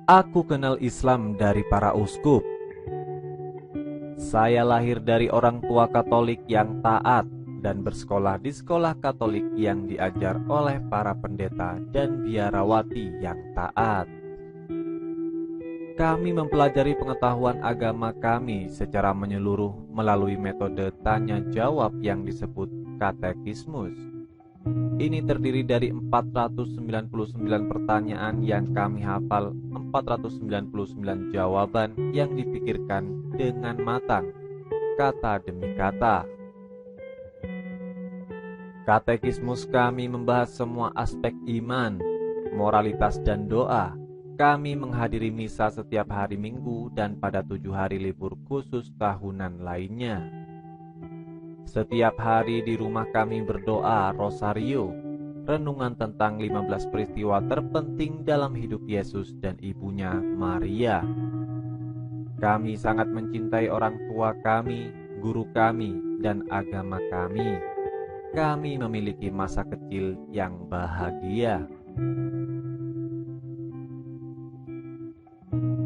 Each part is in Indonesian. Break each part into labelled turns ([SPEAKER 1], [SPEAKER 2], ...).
[SPEAKER 1] Aku kenal Islam dari para uskup. Saya lahir dari orang tua Katolik yang taat dan bersekolah di sekolah Katolik yang diajar oleh para pendeta dan biarawati yang taat. Kami mempelajari pengetahuan agama kami secara menyeluruh melalui metode tanya jawab yang disebut katekismus. Ini terdiri dari 499 pertanyaan yang kami hafal, 499 jawaban yang dipikirkan dengan matang, kata demi kata. Katekismus kami membahas semua aspek iman, moralitas dan doa. Kami menghadiri misa setiap hari Minggu dan pada 7 hari libur khusus tahunan lainnya. Setiap hari di rumah kami berdoa rosario, renungan tentang 15 peristiwa terpenting dalam hidup Yesus dan ibunya Maria. Kami sangat mencintai orang tua kami, guru kami, dan agama kami. Kami memiliki masa kecil yang bahagia.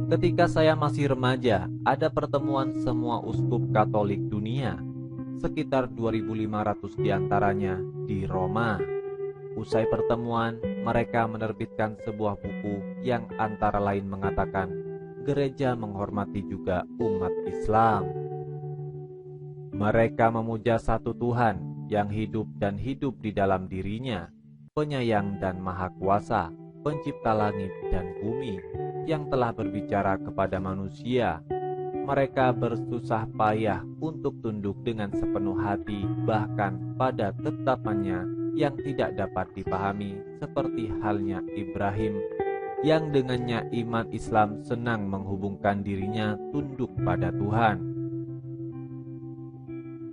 [SPEAKER 1] Ketika saya masih remaja, ada pertemuan semua uskup Katolik dunia, sekitar 2.500 diantaranya di Roma. Usai pertemuan, mereka menerbitkan sebuah buku yang antara lain mengatakan, gereja menghormati juga umat Islam. Mereka memuja satu Tuhan yang hidup dan hidup di dalam dirinya, penyayang dan maha kuasa, pencipta langit dan bumi, yang telah berbicara kepada manusia. Mereka bersusah payah untuk tunduk dengan sepenuh hati, bahkan pada ketetapannya yang tidak dapat dipahami, seperti halnya Ibrahim, yang dengannya iman Islam senang menghubungkan dirinya tunduk pada Tuhan.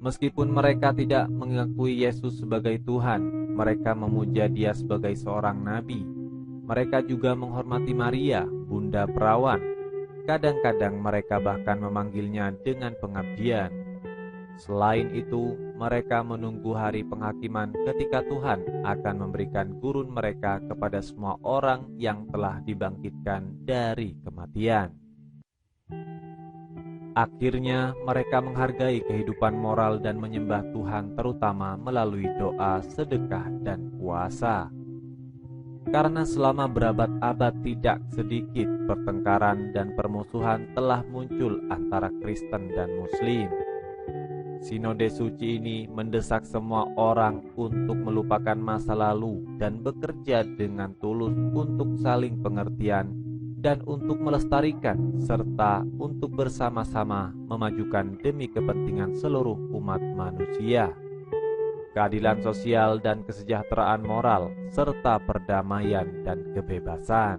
[SPEAKER 1] Meskipun mereka tidak mengakui Yesus sebagai Tuhan, mereka memuja Dia sebagai seorang nabi. Mereka juga menghormati Maria, Bunda Perawan. Kadang-kadang mereka bahkan memanggilnya dengan pengabdian. Selain itu, mereka menunggu hari penghakiman ketika Tuhan akan memberikan gurun mereka kepada semua orang yang telah dibangkitkan dari kematian. Akhirnya, mereka menghargai kehidupan moral dan menyembah Tuhan terutama melalui doa, sedekah, dan puasa. Karena selama berabad-abad tidak sedikit pertengkaran dan permusuhan telah muncul antara Kristen dan Muslim. Sinode suci ini mendesak semua orang untuk melupakan masa lalu dan bekerja dengan tulus untuk saling pengertian dan untuk melestarikan serta untuk bersama-sama memajukan demi kepentingan seluruh umat manusia, keadilan sosial dan kesejahteraan moral, serta perdamaian dan kebebasan.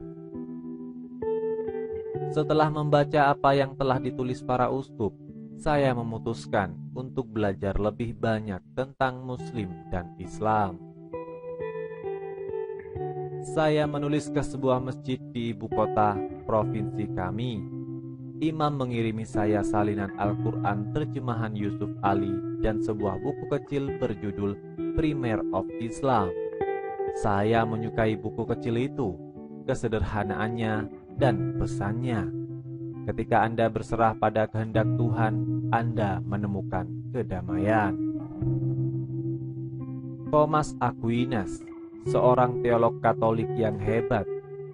[SPEAKER 1] Setelah membaca apa yang telah ditulis para uskup, saya memutuskan untuk belajar lebih banyak tentang Muslim dan Islam. Saya menulis ke sebuah masjid di ibu kota provinsi kami. Imam mengirimi saya salinan Al-Quran terjemahan Yusuf Ali dan sebuah buku kecil berjudul Primer of Islam. Saya menyukai buku kecil itu, kesederhanaannya dan pesannya. Ketika Anda berserah pada kehendak Tuhan, Anda menemukan kedamaian. Thomas Aquinas, seorang teolog Katolik yang hebat,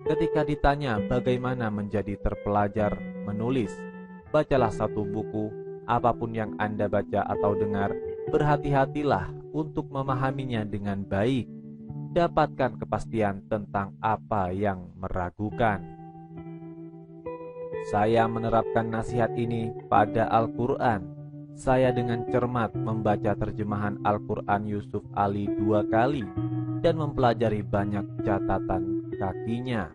[SPEAKER 1] ketika ditanya bagaimana menjadi terpelajar menulis, bacalah satu buku, apapun yang Anda baca atau dengar, berhati-hatilah untuk memahaminya dengan baik. Dapatkan kepastian tentang apa yang meragukan. Saya menerapkan nasihat ini pada Al-Quran. Saya dengan cermat membaca terjemahan Al-Quran Yusuf Ali 2 kali dan mempelajari banyak catatan kakinya.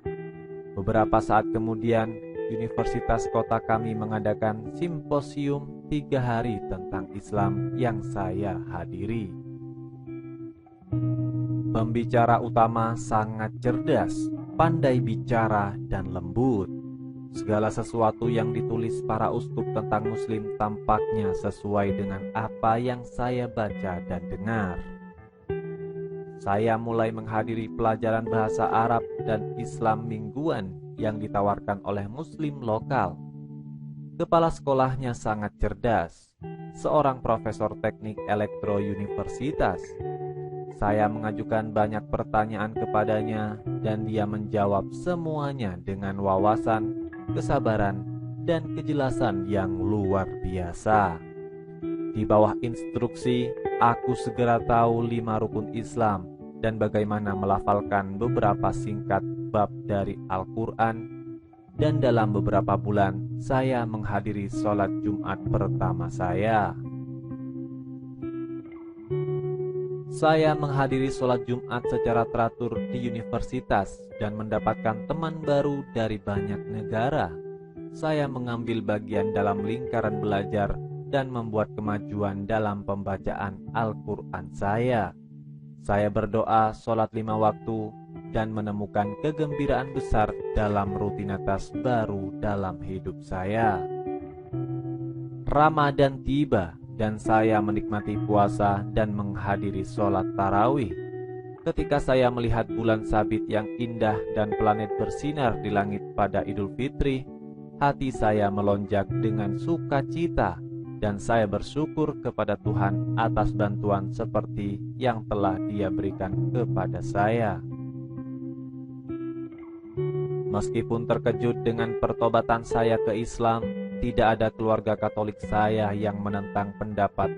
[SPEAKER 1] Beberapa saat kemudian, Universitas kota kami mengadakan simposium 3 hari tentang Islam yang saya hadiri. Pembicara utama sangat cerdas, pandai bicara, dan lembut. Segala sesuatu yang ditulis para uskup tentang Muslim tampaknya sesuai dengan apa yang saya baca dan dengar. Saya mulai menghadiri pelajaran bahasa Arab dan Islam mingguan yang ditawarkan oleh Muslim lokal. Kepala sekolahnya sangat cerdas, seorang profesor teknik elektro universitas. Saya mengajukan banyak pertanyaan kepadanya dan dia menjawab semuanya dengan wawasan, kesabaran, dan kejelasan yang luar biasa. Di bawah instruksi, aku segera tahu 5 rukun Islam dan bagaimana melafalkan beberapa singkat bab dari Al-Quran. Dan dalam beberapa bulan, saya menghadiri sholat Jumat pertama saya. Saya menghadiri sholat Jumat secara teratur di universitas dan mendapatkan teman baru dari banyak negara. Saya mengambil bagian dalam lingkaran belajar dan membuat kemajuan dalam pembacaan Al-Quran saya. Saya berdoa sholat 5 waktu dan menemukan kegembiraan besar dalam rutinitas baru dalam hidup saya. Ramadan tiba dan saya menikmati puasa dan menghadiri sholat tarawih. Ketika saya melihat bulan sabit yang indah dan planet bersinar di langit pada Idul Fitri, hati saya melonjak dengan sukacita dan saya bersyukur kepada Tuhan atas bantuan seperti yang telah Dia berikan kepada saya. Meskipun terkejut dengan pertobatan saya ke Islam, tidak ada keluarga Katolik saya yang menentang pendapat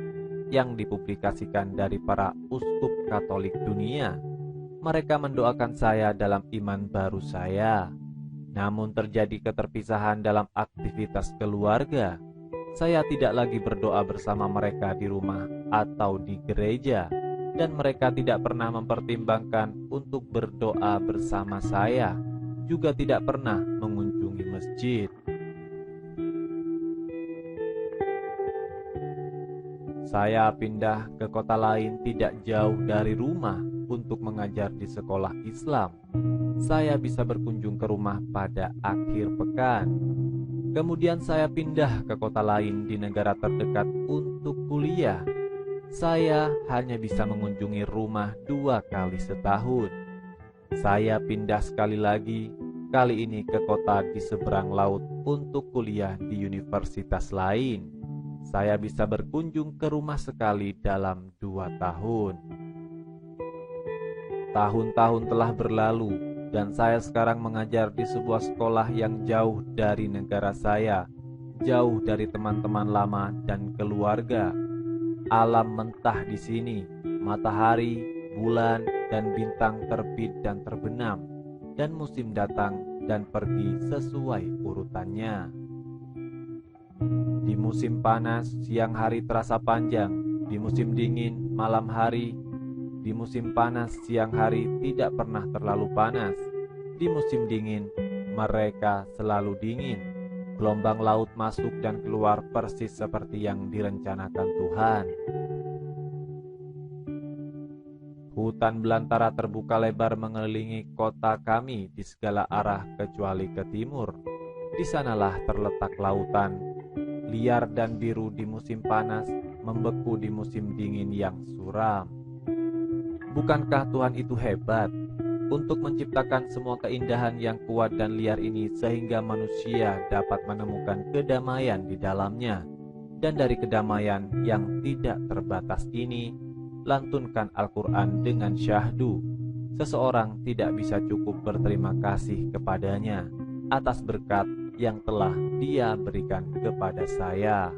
[SPEAKER 1] yang dipublikasikan dari para uskup Katolik dunia. Mereka mendoakan saya dalam iman baru saya. Namun terjadi keterpisahan dalam aktivitas keluarga. Saya tidak lagi berdoa bersama mereka di rumah atau di gereja, dan mereka tidak pernah mempertimbangkan untuk berdoa bersama saya, juga tidak pernah mengunjungi masjid. Saya pindah ke kota lain tidak jauh dari rumah untuk mengajar di sekolah Islam. Saya bisa berkunjung ke rumah pada akhir pekan. Kemudian saya pindah ke kota lain di negara terdekat untuk kuliah. Saya hanya bisa mengunjungi rumah 2 kali setahun. Saya pindah sekali lagi, kali ini ke kota di seberang laut untuk kuliah di universitas lain. Saya bisa berkunjung ke rumah sekali dalam 2 tahun. Tahun-tahun telah berlalu dan saya sekarang mengajar di sebuah sekolah yang jauh dari negara saya, jauh dari teman-teman lama dan keluarga. Alam mentah di sini, matahari, bulan, dan bintang terbit dan terbenam, dan musim datang dan pergi sesuai urutannya. Di musim panas, siang hari terasa panjang. Di musim dingin, malam hari. Di musim panas, siang hari tidak pernah terlalu panas. Di musim dingin, mereka selalu dingin. Gelombang laut masuk dan keluar persis seperti yang direncanakan Tuhan. Hutan belantara terbuka lebar mengelilingi kota kami di segala arah kecuali ke timur. Di sanalah terletak lautan, liar dan biru di musim panas, membeku di musim dingin yang suram. Bukankah Tuhan itu hebat untuk menciptakan semua keindahan yang kuat dan liar ini sehingga manusia dapat menemukan kedamaian di dalamnya? Dan dari kedamaian yang tidak terbatas ini, lantunkan Al-Quran dengan syahdu. Seseorang tidak bisa cukup berterima kasih kepadanya atas berkat yang telah Dia berikan kepada saya.